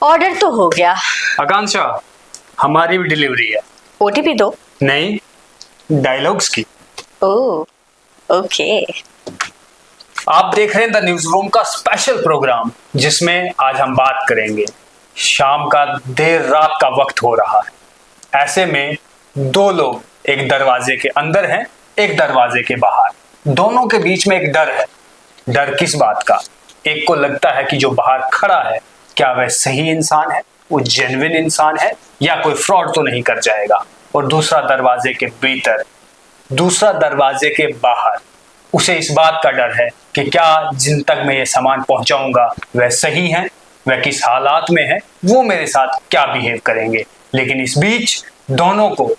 Order तो हो गया। आकांक्षा, हमारी भी डिलीवरी है। ओटीपी दो। नहीं, डायलॉग्स की। ओह, ओके। आप देख रहे हैं द न्यूज रूम का स्पेशल प्रोग्राम, जिसमें आज हम बात करेंगे शाम का देर रात का वक्त हो रहा है। ऐसे में दो लोग एक दरवाजे के अंदर हैं, एक दरवाजे के बाहर। दोनों के बीच में एक डर है। डर किस बात का? एक को लगता है कि जो बाहर खड़ा है क्या वह सही इंसान है, वो जेन्युइन इंसान है, या कोई फ्रॉड तो नहीं कर जाएगा। और दूसरा दरवाजे के भीतर, दूसरा दरवाजे के बाहर, उसे इस बात का डर है कि क्या जिन तक मैं ये सामान पहुंचाऊंगा वह सही है, वह किस हालात में है, वो मेरे साथ क्या बिहेव करेंगे। लेकिन इस बीच दोनों को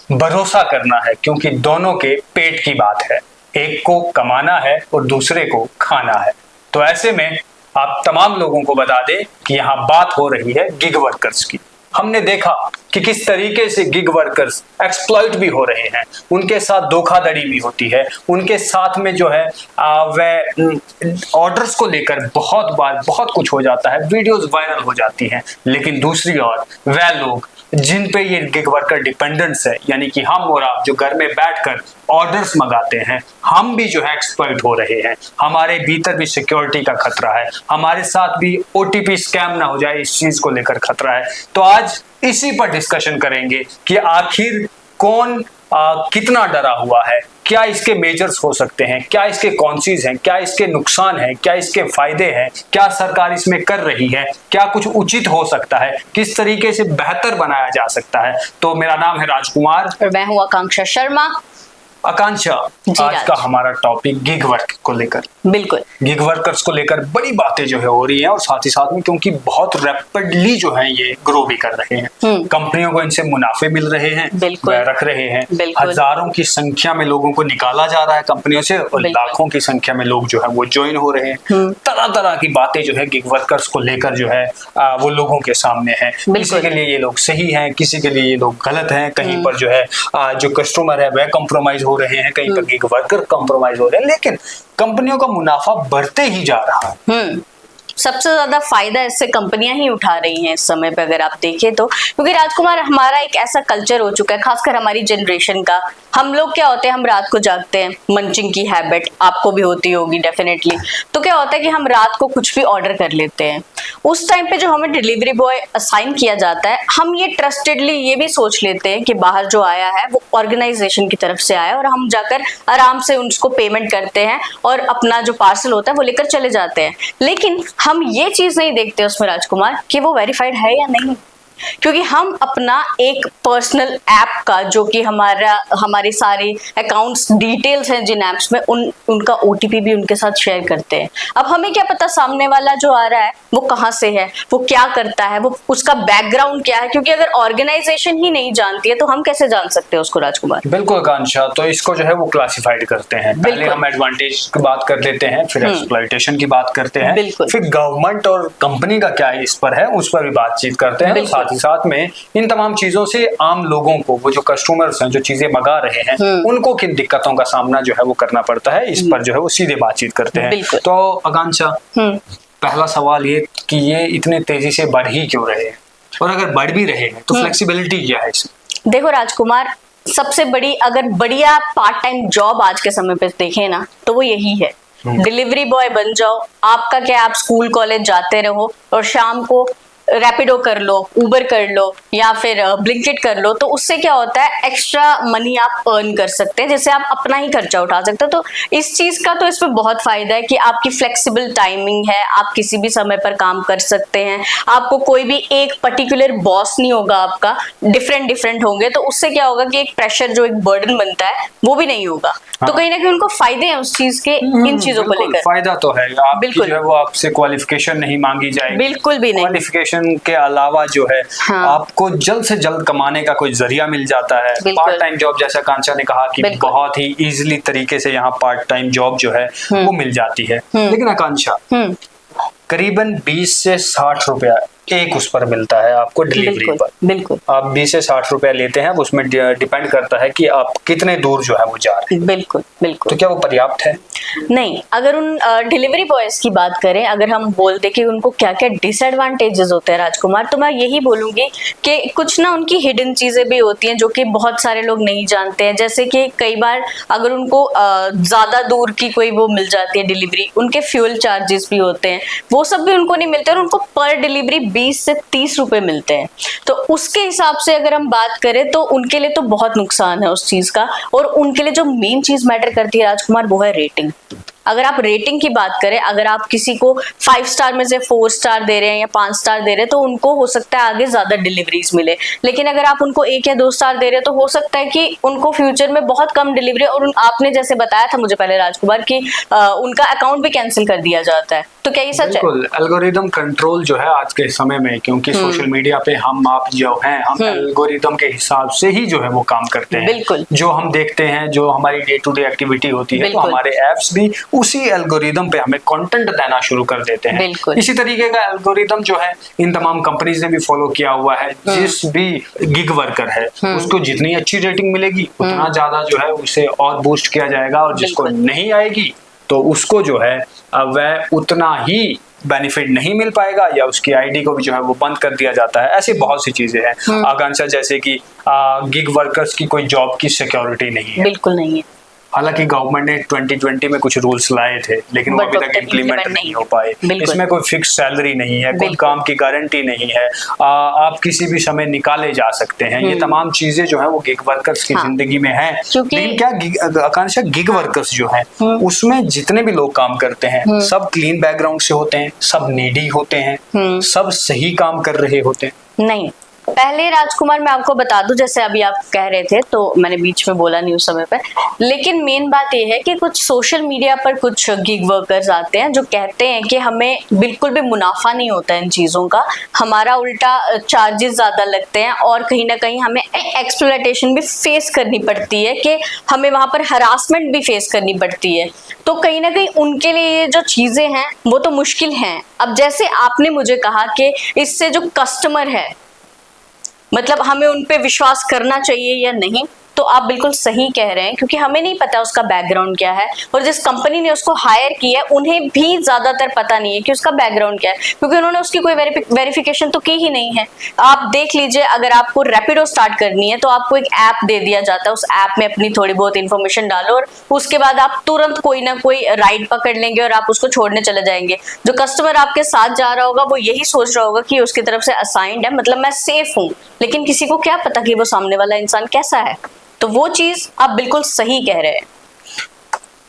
भरोसा करना है, क्योंकि दोनों के पेट की बात है। एक को कमाना है और दूसरे को खाना है। तो ऐसे में आप तमाम लोगों को बता दें कि यहाँ बात हो रही है गिग वर्कर्स की। हमने देखा कि किस तरीके से गिग वर्कर्स एक्सप्लॉइट भी हो रहे हैं, उनके साथ धोखाधड़ी भी होती है, उनके साथ में जो है वह ऑर्डर्स को लेकर बहुत बार बहुत कुछ हो जाता है, वीडियोस वायरल हो जाती हैं। लेकिन दूसरी ओर वह लोग जिन पे ये गिग वर्कर डिपेंडेंट्स है, यानी कि हम और आप जो घर में बैठकर ऑर्डर्स मंगाते हैं, हम भी जो है एक्सप्लॉइट हो रहे हैं। हमारे भीतर भी सिक्योरिटी का खतरा है, हमारे साथ भी ओटीपी स्कैम ना हो जाए, इस चीज को लेकर खतरा है। तो आज इसी पर डिस्कशन करेंगे कि आखिर कौन कितना डरा हुआ है, क्या इसके मेजर्स हो सकते हैं, क्या इसके कॉन्सीज हैं, क्या इसके नुकसान हैं, क्या इसके फायदे हैं, क्या सरकार इसमें कर रही है, क्या कुछ उचित हो सकता है, किस तरीके से बेहतर बनाया जा सकता है। तो मेरा नाम है राजकुमार और मैं हूँ आकांक्षा शर्मा। आकांक्षा, आज का हमारा टॉपिक गिग वर्क को लेकर, बिल्कुल गिग वर्कर्स को लेकर बड़ी बातें जो है हो रही हैं, और साथ ही साथ में क्योंकि बहुत रैपिडली जो है ये ग्रो भी कर रहे हैं, कंपनियों को इनसे मुनाफे मिल रहे हैं, वह रख रहे हैं। हजारों की संख्या में लोगों को निकाला जा रहा है कंपनियों से, और लाखों की संख्या में लोग जो है वो ज्वाइन हो रहे हैं। तरह तरह की बातें जो है गिग वर्कर्स को लेकर जो है वो लोगों के सामने है। किसी के लिए ये लोग सही हैं, किसी के लिए ये लोग गलत हैं। कहीं पर जो है जो कस्टमर है वह कॉम्प्रोमाइज हो रहे हैं, कहीं पर गिग वर्कर कॉम्प्रोमाइज हो रहे हैं, लेकिन कंपनियों का मुनाफा बढ़ते ही जा रहा है। सबसे ज्यादा फायदा इससे कंपनियां ही उठा रही हैं इस समय पे, अगर आप देखें तो। क्योंकि राजकुमार, हमारा एक ऐसा कल्चर हो चुका है, खासकर हमारी जनरेशन का। हम लोग क्या होते हैं, हम रात को जागते हैं, मंचिंग की हैबिट आपको भी होती होगी डेफिनेटली। तो क्या होता है कि हम रात को कुछ भी ऑर्डर कर लेते हैं। उस टाइम पे जो हमें डिलीवरी बॉय असाइन किया जाता है, हम ये ट्रस्टेडली ये भी सोच लेते हैं कि बाहर जो आया है वो ऑर्गेनाइजेशन की तरफ से आया, और हम जाकर आराम से उसको पेमेंट करते हैं और अपना जो पार्सल होता है वो लेकर चले जाते हैं। लेकिन हम ये चीज नहीं देखते उसमें राजकुमार कि वो वेरीफाइड है या नहीं, क्योंकि हम अपना एक पर्सनल ऐप का, जो कि हमारे सारे अकाउंट्स डिटेल्स हैं जिन ऐप्स में, उनका ओटीपी भी उनके साथ शेयर करते हैं। अब हमें क्या पता सामने वाला जो आ रहा है वो कहाँ से है, वो क्या करता है, वो उसका बैकग्राउंड क्या है, क्योंकि अगर ऑर्गेनाइजेशन ही नहीं जानती है तो हम कैसे जान सकते हैं उसको राजकुमार। बिल्कुल आकांक्षा, तो इसको जो है वो क्लासिफाइड करते हैं। पहले हम एडवांटेज की बात कर लेते हैं, फिर एक्सप्लॉयटेशन की बात करते हैं, फिर गवर्नमेंट और कंपनी का क्या इस पर है उस पर भी बातचीत करते हैं। साथ में इन तमाम चीजों से आम लोगों को, वो जो कस्टमर्स हैं जो चीजें मंगा रहे हैं, उनको किन दिक्कतों का सामना जो है वो करना पड़ता है, इस पर जो है वो सीधे बातचीत करते हैं। तो आकांक्षा, पहला सवाल ये कि ये इतने तेजी से बढ़ ही क्यों रहे हैं, और अगर बढ़ भी रहे हैं तो फ्लेक्सिबिलिटी क्या है इसमें? देखो राजकुमार, सबसे बड़ी अगर बढ़िया पार्ट टाइम जॉब आज के समय पे देखें ना, तो वो यही है। डिलीवरी बॉय बन जाओ, आपका क्या, आप स्कूल कॉलेज जाते रहो और शाम को रैपिडो कर लो, उबर कर लो, या फिर ब्लिंकिट कर लो। तो उससे क्या होता है, एक्स्ट्रा मनी आप अर्न कर सकते हैं, जिससे आप अपना ही खर्चा उठा सकते हो। तो इस चीज का तो इसमें बहुत फायदा है कि आपकी फ्लेक्सिबल टाइमिंग है, आप किसी भी समय पर काम कर सकते हैं। आपको कोई भी एक पर्टिकुलर बॉस नहीं होगा, आपका डिफरेंट होंगे। तो उससे क्या होगा कि एक प्रेशर, जो एक बर्डन बनता है, वो भी नहीं होगा। तो कहीं ना कहीं उनको फायदे हैं उस चीज के, इन चीजों को लेकर। फायदा तो है, बिल्कुल जो है वो आपसे क्वालिफिकेशन नहीं मांगी जाएगी, बिल्कुल भी नहीं। क्वालिफिकेशन के अलावा जो है आपको जल्द से जल्द कमाने का कोई जरिया मिल जाता है। पार्ट टाइम जॉब, जैसा कांचा ने कहा कि बहुत ही इजीली तरीके से यहाँ पार्ट टाइम जॉब जो है वो मिल जाती है। लेकिन आकांक्षा, करीबन 20 से 60 रुपया एक उस पर मिलता है आपको डिलीवरी बिल्कुल पर। बिल्कुल आप 20 से 60 रुपया लेते हैं, उसमें डिपेंड करता है कि आप कितने दूर जो है वो जा रहे हैं। बिल्कुल बिल्कुल। तो क्या वो पर्याप्त है? नहीं, अगर उन डिलीवरी बॉयज की बात करें, अगर हम बोलते कि उनको क्या क्या डिसएडवांटेजेस होते हैं राजकुमार, तो मैं यही बोलूंगी कि कुछ ना उनकी हिडन चीजें भी होती हैं जो कि बहुत सारे लोग नहीं जानते हैं। जैसे कि कई बार अगर उनको ज्यादा दूर की कोई वो मिल जाती है डिलीवरी, उनके फ्यूल चार्जेस भी होते हैं, वो सब भी उनको नहीं मिलते और उनको पर डिलीवरी 20 से 30 रुपए मिलते हैं। तो उसके हिसाब से अगर हम बात करें तो उनके लिए तो बहुत नुकसान है उस चीज का। और उनके लिए जो मेन चीज मैटर करती है राजकुमार, वो है रेटिंग। अगर आप रेटिंग की बात करें, अगर आप किसी को 5 स्टार में से 4 स्टार दे रहे हैं या 5 स्टार दे रहे हैं, तो उनको हो सकता है आगे ज्यादा डिलीवरीज मिले। लेकिन अगर आप उनको 1 या 2 स्टार दे रहे हैं, तो हो सकता है कि उनको फ्यूचर में बहुत कम डिलीवरी, और आपने जैसे बताया था मुझे पहले राजकुमार कि उनका अकाउंट भी कैंसिल कर दिया जाता है। तो क्या ये सच है? बिल्कुल, एल्गोरिदम कंट्रोल जो है आज के समय में, क्योंकि सोशल मीडिया पे हम आप जो हैं, हम एल्गोरिदम के हिसाब से ही जो है वो काम करते हैं। बिल्कुल। जो हम देखते हैं, जो हमारी डे टू डे एक्टिविटी होती है, तो बिल्कुल। हमारे एप्स भी उसी एल्गोरिदम पे हमें कंटेंट देना शुरू कर देते हैं। बिल्कुल। इसी तरीके का एल्गोरिदम जो है इन तमाम कंपनीज ने भी फॉलो किया हुआ है। जिस भी गिग वर्कर है उसको जितनी अच्छी रेटिंग मिलेगी उतना ज्यादा जो है उसे और बूस्ट किया जाएगा, और जिसको नहीं आएगी तो उसको जो है वह उतना ही बेनिफिट नहीं मिल पाएगा, या उसकी आईडी को भी जो है वो बंद कर दिया जाता है। ऐसी बहुत सी चीजें हैं आकांक्षा, जैसे कि गिग वर्कर्स की कोई जॉब की सिक्योरिटी नहीं है। बिल्कुल नहीं है। हालांकि गवर्नमेंट ने 2020 में कुछ रूल्स लाए थे, लेकिन वो अभी तक इम्प्लीमेंट नहीं हो पाए। इसमें कोई फिक्स सैलरी नहीं है, कोई काम की गारंटी नहीं है, आप किसी भी समय निकाले जा सकते हैं। ये तमाम चीजें जो है वो गिग वर्कर्स की जिंदगी में है। लेकिन क्या आकांक्षा, गिग वर्कर्स जो है उसमें जितने भी लोग काम करते हैं सब क्लीन बैकग्राउंड से होते हैं, सब नीडी होते हैं, सब सही काम कर रहे होते हैं? नहीं। पहले राजकुमार मैं आपको बता दूं, जैसे अभी आप कह रहे थे तो मैंने बीच में बोला नहीं उस समय पर, लेकिन मेन बात यह है कि कुछ सोशल मीडिया पर कुछ गिग वर्कर्स आते हैं जो कहते हैं कि हमें बिल्कुल भी मुनाफा नहीं होता इन चीज़ों का, हमारा उल्टा चार्जेस ज़्यादा लगते हैं और कहीं ना कहीं हमें एक्सप्लॉयटेशन भी फेस करनी पड़ती है, कि हमें वहाँ पर हरासमेंट भी फेस करनी पड़ती है। तो कहीं ना कहीं उनके लिए ये जो चीज़ें हैं वो तो मुश्किल हैं। अब जैसे आपने मुझे कहा कि इससे जो कस्टमर है, मतलब हमें उन पे विश्वास करना चाहिए या नहीं, तो आप बिल्कुल सही कह रहे हैं, क्योंकि हमें नहीं पता उसका बैकग्राउंड क्या है, और जिस कंपनी ने उसको हायर किया है उन्हें भी ज्यादातर पता नहीं है कि उसका बैकग्राउंड क्या है, क्योंकि उन्होंने उसकी कोई वेरिफिकेशन तो की ही नहीं है। आप देख लीजिए, अगर आपको रैपिडो स्टार्ट करनी है तो आपको एक ऐप दे दिया जाता है, उस ऐप में अपनी थोड़ी बहुत इन्फॉर्मेशन डालो और उसके बाद आप तुरंत कोई ना कोई राइड पकड़ लेंगे और आप उसको छोड़ने चले जाएंगे। जो कस्टमर आपके साथ जा रहा होगा वो यही सोच रहा होगा कि उसकी तरफ से असाइंड है, मतलब मैं सेफ हूँ, लेकिन किसी को क्या पता कि वो सामने वाला इंसान कैसा है। तो वो चीज आप बिल्कुल सही कह रहे हैं।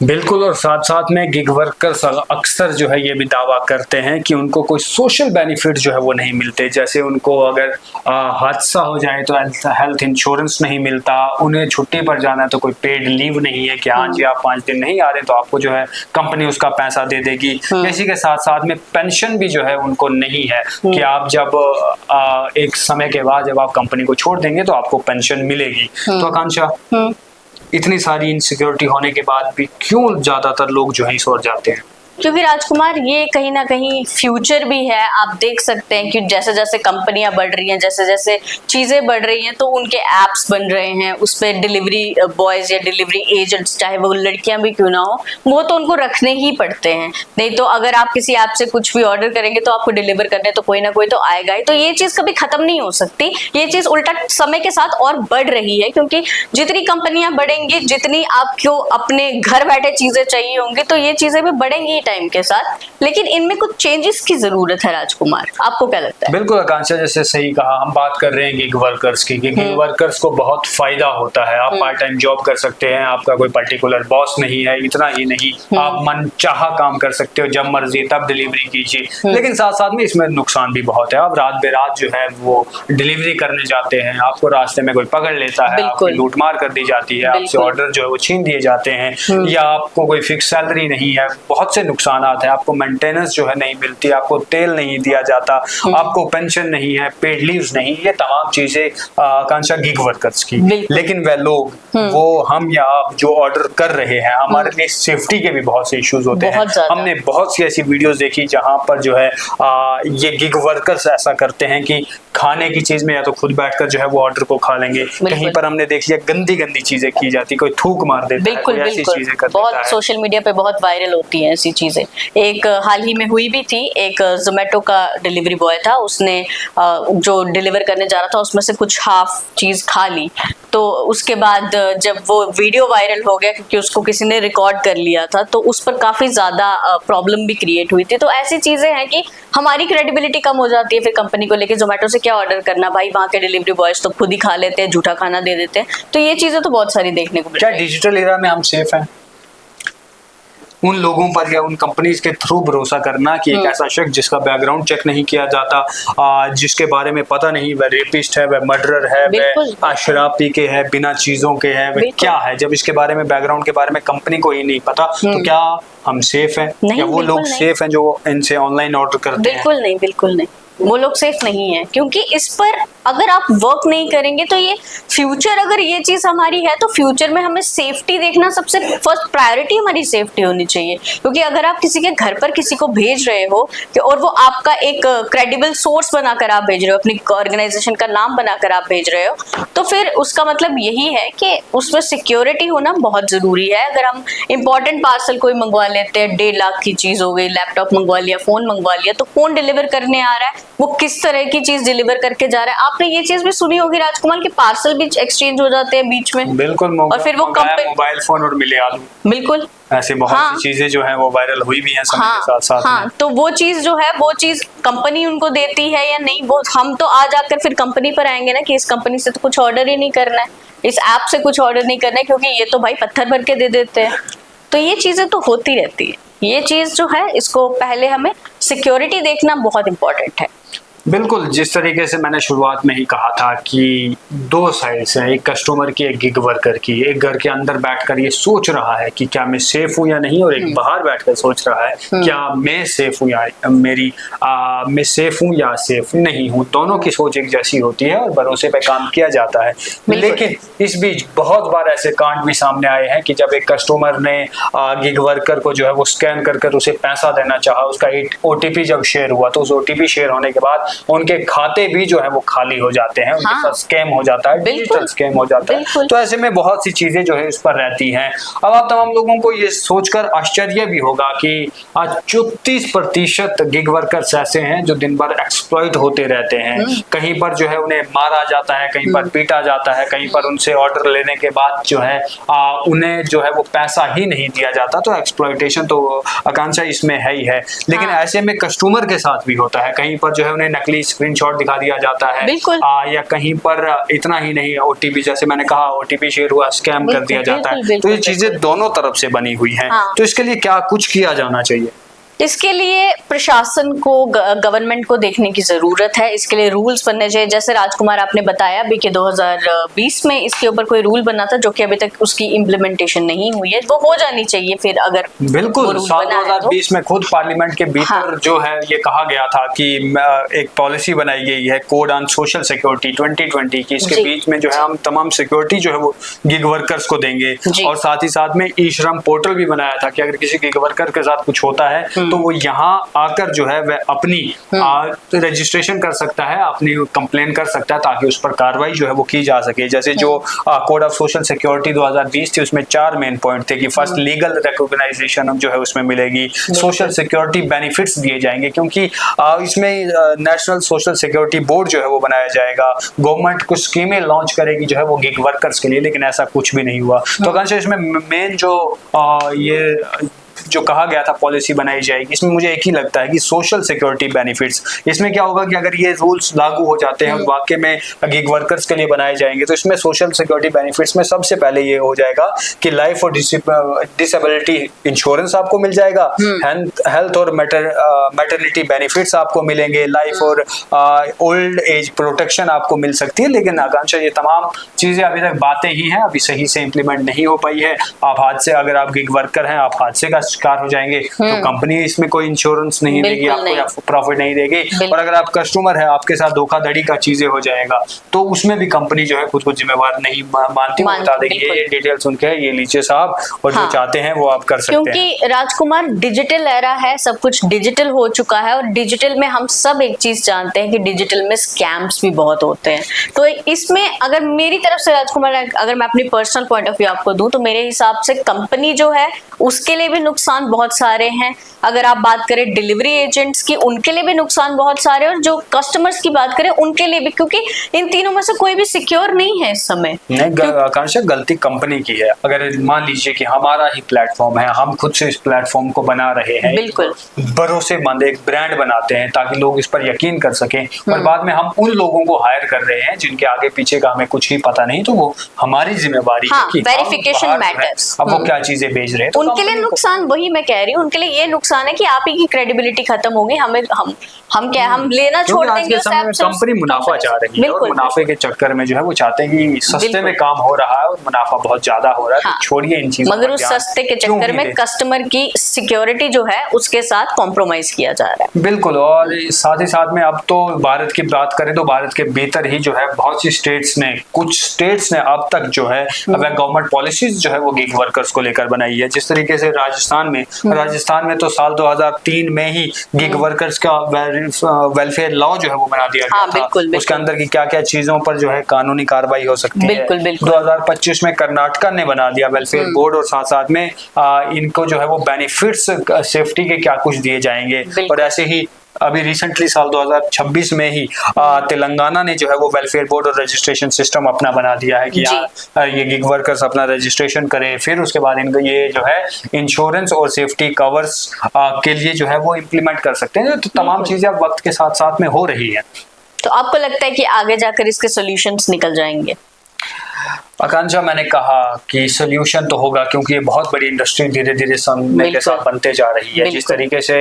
बिल्कुल, और साथ साथ में गिग वर्कर्स अक्सर जो है ये भी दावा करते हैं कि उनको कोई सोशल बेनिफिट जो है वो नहीं मिलते। जैसे उनको अगर हादसा हो जाए तो हेल्थ इंश्योरेंस नहीं मिलता, उन्हें छुट्टी पर जाना है तो कोई पेड लीव नहीं है कि हाँ जी आप 5 दिन नहीं आ रहे तो आपको जो है कंपनी उसका पैसा दे देगी। इसी के साथ साथ में पेंशन भी जो है उनको नहीं है कि आप जब एक समय के बाद जब आप कंपनी को छोड़ देंगे तो आपको पेंशन मिलेगी। तो आकांक्षा, इतनी सारी इनसिक्योरिटी होने के बाद भी क्यों ज्यादातर लोग जो है इस ओर जाते हैं? क्योंकि राजकुमार ये कहीं ना कहीं फ्यूचर भी है। आप देख सकते हैं कि जैसे जैसे कंपनियां बढ़ रही हैं, जैसे जैसे चीजें बढ़ रही हैं, तो उनके एप्स बन रहे हैं, उस पर डिलीवरी बॉयज या डिलीवरी एजेंट्स, चाहे वो लड़कियां भी क्यों ना हो, वो तो उनको रखने ही पड़ते हैं। नहीं तो अगर आप किसी ऐप से कुछ भी ऑर्डर करेंगे तो आपको डिलीवर करने तो कोई ना कोई तो आएगा ही। तो ये चीज कभी खत्म नहीं हो सकती, ये चीज उल्टा समय के साथ और बढ़ रही है, क्योंकि जितनी कंपनियां बढ़ेंगी, जितनी आपको अपने घर बैठे चीजें चाहिए होंगी, तो ये चीजें भी बढ़ेंगी टाइम के साथ। लेकिन इनमें कुछ चेंजेस की जरूरत है राजकुमार, आपको क्या लगता है? बिल्कुल आकांक्षा, जैसे सही कहा, हम बात कर रहे हैं गिग वर्कर्स की। गिग वर्कर्स को बहुत फायदा होता है, आप पार्ट टाइम जॉब कर सकते हैं, आपका कोई पर्टिकुलर बॉस नहीं है। इतना ही नहीं, आप मन चाहा काम कर सकते हो, जब मर्जी तब डिलीवरी कीजिए। लेकिन साथ साथ में इसमें नुकसान भी बहुत है। आप रात बेरात जो है वो डिलीवरी करने जाते हैं, आपको रास्ते में कोई पकड़ लेता है, आपकी लूटमार कर दी जाती है, आपसे ऑर्डर जो है वो छीन दिए जाते हैं, या आपको कोई फिक्स सैलरी नहीं है। बहुत से नुकसानात हैं, आपको मेंटेनेंस जो है नहीं मिलती, आपको तेल नहीं दिया जाता, आपको पेंशन नहीं है, पेड लीव्स नहीं, ये तमाम चीजें आकांक्षा गिग वर्कर्स की। लेकिन वह लोग, वो हम या आप जो ऑर्डर कर रहे हैं, हमारे लिए सेफ्टी के भी बहुत से इश्यूज होते हैं। हमने बहुत सी ऐसी वीडियोस देखी जहां पर जो है ये गिग वर्कर्स ऐसा करते हैं कि खाने की चीज में या तो खुद बैठकर जो है वो ऑर्डर को खा लेंगे, कहीं पर हमने देख लिया गंदी गंदी चीजें की जाती, कोई थूक मार देता है, कोई ऐसी चीजें कर देता है। बहुत सोशल मीडिया पे बहुत वायरल होती हैं ऐसी चीजें। एक हाल ही में हुई भी थी, एक जोमेटो का डिलीवरी बॉय था, उसने जो डिलीवर करने जा रहा था उसमें से कुछ हाफ चीज खा ली, तो उसके बाद जब वो वीडियो वायरल हो गया क्योंकि उसको किसी ने रिकॉर्ड कर लिया था, तो उस पर काफी ज्यादा प्रॉब्लम भी क्रिएट हुई थी। तो ऐसी चीजें हैं कि हमारी क्रेडिबिलिटी कम हो जाती है फिर कंपनी को लेके। जोमेटो से क्या ऑर्डर करना भाई, वहाँ के डिलीवरी बॉयज तो खुद ही खा लेते हैं, झूठा खाना दे देते हैं। तो ये चीजें तो बहुत सारी देखने को मिलती है। क्या डिजिटल एरा में हम सेफ हैं? उन लोगों पर या उन कंपनीज के थ्रू भरोसा करना कि एक ऐसा शख्स जिसका बैकग्राउंड चेक नहीं किया जाता, जिसके बारे में पता नहीं वह रेपिस्ट है, वह मर्डरर है, वह शराब पी के है, बिना चीजों के है, वह क्या है, जब इसके बारे में बैकग्राउंड के बारे में कंपनी को ही नहीं पता, तो क्या हम सेफ हैं? या वो लोग सेफ हैं जो इनसे ऑनलाइन ऑर्डर करते हैं? बिल्कुल नहीं, बिल्कुल नहीं, वो लोग सेफ नहीं है, क्योंकि इस पर अगर आप वर्क नहीं करेंगे तो ये फ्यूचर, अगर ये चीज हमारी है तो फ्यूचर में हमें सेफ्टी देखना, सबसे फर्स्ट प्रायोरिटी हमारी सेफ्टी होनी चाहिए। क्योंकि अगर आप किसी के घर पर किसी को भेज रहे हो और वो आपका एक क्रेडिबल सोर्स बनाकर आप भेज रहे हो, अपनी ऑर्गेनाइजेशन का नाम बनाकर आप भेज रहे हो, तो फिर उसका मतलब यही है कि उसमें सिक्योरिटी होना बहुत जरूरी है। अगर हम इंपॉर्टेंट पार्सल कोई मंगवा लेते हैं, 1.5 लाख की चीज हो गई, लैपटॉप मंगवा लिया, फोन मंगवा लिया, तो कौन डिलीवर करने आ रहा है, वो किस तरह की चीज डिलीवर करके जा रहा है। आपने ये चीज भी सुनी होगी राजकुमार की पार्सल भी एक्सचेंज हो जाते हैं बीच में। बिल्कुल, और फिर वो मोबाइल फोन और मिले आलू, बिल्कुल ऐसे बहुत सी चीजें जो है वो वायरल हुई भी हैं समय के साथ साथ। हाँ, तो वो चीज जो है, वो चीज कंपनी उनको देती है या नहीं, वो हम तो आ जाकर फिर कंपनी पर आएंगे ना कि इस कंपनी से तो कुछ ऑर्डर ही नहीं करना है, इस ऐप से कुछ ऑर्डर नहीं करना है, क्योंकि ये तो भाई पत्थर भर के दे देते हैं। तो ये चीजें तो होती रहती है। ये चीज जो है, इसको पहले हमें सिक्योरिटी देखना बहुत इंपॉर्टेंट है। बिल्कुल, जिस तरीके से मैंने शुरुआत में ही कहा था कि दो साइड्स हैं, एक कस्टमर की, एक गिग वर्कर की। एक घर के अंदर बैठकर ये सोच रहा है कि क्या मैं सेफ हूं या नहीं, और एक बाहर बैठकर सोच रहा है क्या मैं सेफ हूं या मैं सेफ हूं या सेफ नहीं हूं। दोनों की सोच एक जैसी होती है और भरोसे पे काम किया जाता है। लेकिन इस बीच बहुत बार ऐसे कांड भी सामने आए हैं कि जब एक कस्टमर ने गिग वर्कर को जो है वो स्कैन कर उसे पैसा देना चाहा, उसका OTP जब शेयर हुआ, तो उस OTP शेयर होने के बाद उनके खाते भी जो है वो खाली हो जाते हैं, उनके साथ स्कैम हो जाता है, डिजिटल स्कैम हो जाता है। तो ऐसे में बहुत सी चीजें जो है इस पर रहती हैं। अब आप तमाम लोगों को ये सोचकर आश्चर्य भी होगा कि आज 34% गिग वर्कर्स ऐसे हैं जो दिन भर एक्सप्लॉइट होते रहते हैं। कहीं पर जो है उन्हें मारा जाता है, कहीं पर पीटा जाता है, कहीं पर उनसे ऑर्डर लेने के बाद जो है उन्हें जो है वो पैसा ही नहीं दिया जाता। तो एक्सप्लॉइटेशन तो आकांक्षा इसमें है ही है। लेकिन ऐसे में कस्टमर के साथ भी होता है, कहीं पर जो है उन्हें नकली स्क्रीनशॉट दिखा दिया जाता है, या कहीं पर इतना ही नहीं, OTP, जैसे मैंने कहा, OTP शेयर हुआ, स्कैम कर दिया जाता है। तो ये चीजें दोनों तरफ से बनी हुई हैं। तो इसके लिए क्या कुछ किया जाना चाहिए? इसके लिए प्रशासन को, गवर्नमेंट को देखने की जरूरत है। इसके लिए रूल्स बनने चाहिए। जैसे राजकुमार आपने बताया भी कि 2020 में इसके ऊपर कोई रूल बना था, जो कि अभी तक उसकी इम्प्लीमेंटेशन नहीं हुई है। वो हो जानी चाहिए फिर, अगर बिल्कुल 2020 में खुद पार्लियामेंट के भीतर जो है ये कहा गया था कि एक पॉलिसी बनाई गई है, कोड ऑन सोशल सिक्योरिटी 2020 की। इसके बीच में जो है हम तमाम सिक्योरिटी जो है वो गिग वर्कर्स को देंगे, और साथ ही साथ में ई-श्रम पोर्टल भी बनाया था कि अगर किसी गिग वर्कर के साथ कुछ होता है तो वो यहाँ आकर जो है वह अपनी रजिस्ट्रेशन कर सकता है, अपनी कंप्लेन कर सकता है, ताकि उस पर कार्रवाई जो है वो की जा सके। जैसे जो कोड ऑफ सोशल सिक्योरिटी 2020 थी, उसमें 4 मेन पॉइंट थे कि फर्स्ट लीगल रिकॉग्नाइजेशन जो है उसमें मिलेगी, सोशल सिक्योरिटी बेनिफिट्स दिए जाएंगे, क्योंकि इसमें नेशनल सोशल सिक्योरिटी बोर्ड जो है वो बनाया जाएगा, गवर्नमेंट कुछ स्कीमें लॉन्च करेगी जो है वो गिग वर्कर्स के लिए, लेकिन ऐसा कुछ भी नहीं हुआ। तो आकांक्षा, इसमें मेन जो कहा गया था पॉलिसी बनाई जाएगी, इसमें मुझे एक ही लगता है कि सोशल सिक्योरिटी बेनिफिट्स। इसमें क्या होगा कि अगर ये रूल्स लागू हो जाते हैं और वाकई में गिग वर्कर्स के लिए बनाए जाएंगे, तो इसमें सोशल सिक्योरिटी बेनिफिट्स में सबसे पहले ये हो जाएगा कि लाइफ और डिसेबिलिटी इंश्योरेंस आपको मिल जाएगा, हेल्थ और मैटरनिटी बेनिफिट्स आपको मिलेंगे, लाइफ और ओल्ड एज प्रोटेक्शन आपको मिल सकती है। लेकिन आकांक्षा, ये तमाम चीजें अभी तक बातें ही हैं, अभी सही से इम्प्लीमेंट नहीं हो पाई है। आप हादसे, अगर आप गिग वर्कर हैं, आप हादसे का शिकार हो जाएंगे तो कंपनी इसमें कोई इंश्योरेंस नहीं देगी आपको, प्रॉफिट नहीं देगी। और अगर आप कस्टमर है, आपके साथ धोखाधड़ी का चीजें हो जाएगा तो उसमें भी कंपनी जो है खुद को जिम्मेवार नहीं मानती, वो बता देगी ये डिटेल सुन के ये लीजिए साहब, और जो चाहते हैं वो आप कर सकते हैं। क्योंकि राजकुमार डिजिटल एरा है, सब कुछ डिजिटल हो चुका है, और डिजिटल में हम सब एक चीज जानते हैं कि डिजिटल में स्कैम्स भी बहुत होते हैं। तो इसमें अगर मेरी तरफ से राजकुमार, अगर मैं अपनी पर्सनल पॉइंट ऑफ व्यू आपको दूं तो मेरे हिसाब से कंपनी जो है उसके लिए भी नुकसान बहुत सारे हैं। अगर आप बात करें डिलीवरी एजेंट्स की, उनके लिए भी नुकसान बहुत सारे, और जो कस्टमर्स की बात करें उनके लिए भी, क्योंकि इन तीनों में से कोई भी सिक्योर नहीं है इस समय। नहीं, आकांक्षा गलती कंपनी की है। अगर मान लीजिए कि हमारा ही प्लेटफॉर्म है, हम खुद से इस प्लेटफॉर्म को बना रहे हैं, बिल्कुल भरोसेमंद एक ब्रांड बनाते हैं ताकि लोग इस पर यकीन कर सकें, और बाद में हम उन लोगों को हायर कर रहे हैं जिनके आगे पीछे का हमें कुछ ही पता नहीं, तो वो हमारी जिम्मेवारी है कि वेरिफिकेशन मैटर्स। अब वो क्या चीजें बेच रहे हैं, तो उनके लिए नुकसान, वही मैं कह रही हूँ, उनके लिए ये नुकसान है कि आप ही की क्रेडिबिलिटी खत्म होगी। हमें हम क्या, हम लेना छोड़ देंगे। कंपनी मुनाफा चाह रही है, और मुनाफे के चक्कर में जो है वो चाहते हैं कि सस्ते में काम हो रहा है और मुनाफा बहुत ज्यादा हो रहा है, तो छोड़िए इन चीजों, मगर उस सस्ते के चक्कर में कस्टमर की सिक्योरिटी जो है उसके साथ कॉम्प्रोमाइज किया जा रहा है। बिल्कुल। और साथ ही साथ में अब तो भारत की बात करें तो भारत के भीतर ही जो है बहुत सी स्टेट्स ने, कुछ स्टेट्स ने अब तक जो है गवर्नमेंट पॉलिसीज जो है वो गिग वर्कर्स को लेकर बनाई है। जिस तरीके से राजस्थान में तो साल 2003 में ही गिग वर्कर्स का वेलफेयर लॉ जो है वो बना दिया गया था। बिल्कुल। उसके अंदर की क्या क्या चीजों पर जो है कानूनी कार्रवाई हो सकती है। 2025 में कर्नाटका ने बना दिया वेलफेयर बोर्ड, और साथ साथ में इनको जो है वो बेनिफिट्स सेफ्टी के क्या कुछ दिए जाएंगे। और ऐसे ही अभी रिसेंटली साल 2026 में ही तेलंगाना ने जो है वो वेलफेयर बोर्ड और रजिस्ट्रेशन सिस्टम अपना बना दिया है कि ये गिग वर्कर्स अपना रजिस्ट्रेशन करें, फिर उसके बाद इनको ये जो है इंश्योरेंस और सेफ्टी कवर्स के लिए जो है वो इम्प्लीमेंट कर सकते हैं। तो तमाम चीजें अब वक्त के साथ साथ में हो रही है। तो आपको लगता है कि आगे जाकर इसके सॉल्यूशंस निकल जाएंगे? आकांक्षा, मैंने कहा कि सोल्यूशन तो होगा, क्योंकि ये बहुत बड़ी इंडस्ट्री धीरे धीरे समय के साथ बनते जा रही है। जिस तरीके से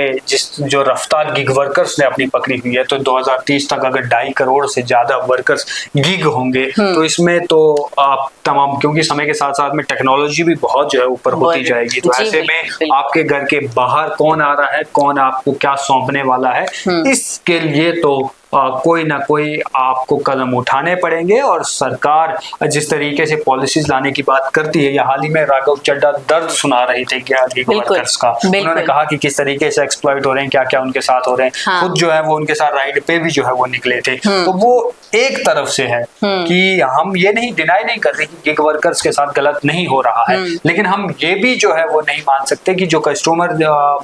जो रफ्तार गिग वर्कर्स ने अपनी पकड़ी हुई है, तो 2030 तक अगर 2.5 करोड़ से ज्यादा वर्कर्स गिग होंगे, तो इसमें तो आप तमाम, क्योंकि समय के साथ साथ में टेक्नोलॉजी भी बहुत जो है ऊपर होती जाएगी, तो ऐसे में आपके घर के बाहर कौन आ रहा है, कौन आपको क्या सौंपने वाला है, इसके लिए तो कोई ना कोई आपको कदम उठाने पड़ेंगे। और सरकार जिस तरीके से पॉलिसीज लाने की बात करती है, या हाल ही में राघव चड्ढा दर्द सुना रहे थे क्या गिग वर्कर्स का, उन्होंने कहा कि किस तरीके से एक्सप्लॉइट हो रहे हैं, क्या क्या उनके साथ हो रहे हैं। खुद जो है वो उनके साथ राइड पे भी जो है वो निकले थे। तो वो एक तरफ से है कि हम ये नहीं डिनाई नहीं कर रहे कि गिग वर्कर्स के साथ गलत नहीं हो रहा है, लेकिन हम ये भी जो है वो नहीं मान सकते कि जो कस्टमर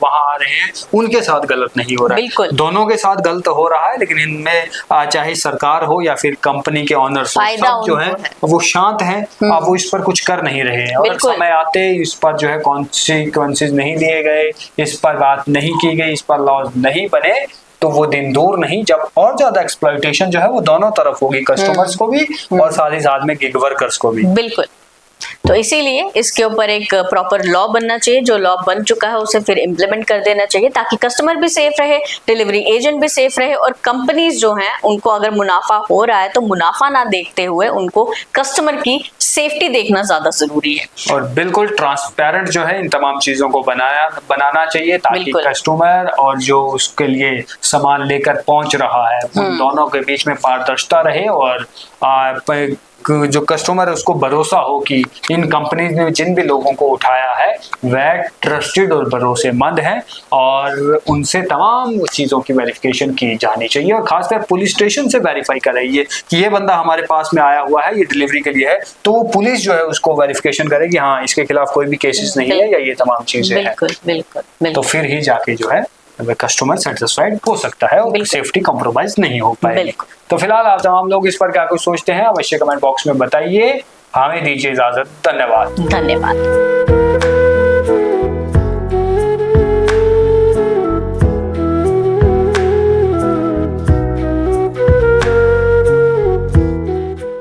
वहां आ रहे हैं उनके साथ गलत नहीं हो रहा है। दोनों के साथ गलत हो रहा है, लेकिन में चाहे सरकार हो या फिर कंपनी के ऑनर्स सब जो है वो शांत हैं, वो इस पर कुछ कर नहीं रहे हैं। और समय आते इस पर जो है कॉन्सिक्वेंसेस नहीं दिए गए, इस पर बात नहीं की गई, इस पर लॉज नहीं बने, तो वो दिन दूर नहीं जब और ज्यादा एक्सप्लॉइटेशन जो है वो दोनों तरफ होगी, कस्टमर्स को भी और साथ ही साथ में गिग वर्कर्स को भी। बिल्कुल। तो इसीलिए इसके ऊपर एक प्रॉपर लॉ बनना चाहिए। जो लॉ बन चुका है उसे फिर इम्प्लीमेंट कर देना चाहिए, ताकि कस्टमर भी सेफ रहे, डिलीवरी एजेंट भी सेफ रहे, और कंपनीज जो हैं उनको अगर मुनाफा हो रहा है तो मुनाफा ना देखते हुए उनको कस्टमर की सेफ्टी देखना ज्यादा जरूरी है। और बिल्कुल ट्रांसपेरेंट जो है इन तमाम चीजों को बनाना चाहिए, ताकि कस्टमर और जो उसके लिए सामान लेकर पहुंच रहा है उन दोनों के बीच में पारदर्शिता रहे, और जो कस्टमर है उसको भरोसा हो कि इन कंपनीज ने जिन भी लोगों को उठाया है वह ट्रस्टेड और भरोसेमंद हैं, और उनसे तमाम चीज़ों की वेरिफिकेशन की जानी चाहिए। और खासकर पुलिस स्टेशन से वेरीफाई कराइए कि ये बंदा हमारे पास में आया हुआ है, ये डिलीवरी के लिए है, तो वो पुलिस जो है उसको वेरिफिकेशन करे कि हाँ इसके खिलाफ कोई भी केसेस नहीं है या ये तमाम चीज़ें हैं। बिल्कुल। तो फिर ही जाके जो है कस्टमर सेटिस्फाइड हो सकता है और सेफ्टी कॉम्प्रोमाइज नहीं हो पाएगी। तो फिलहाल आप तमाम लोग इस पर क्या कुछ सोचते हैं अवश्य कमेंट बॉक्स में बताइए। हमें दीजिए इजाजत। धन्यवाद।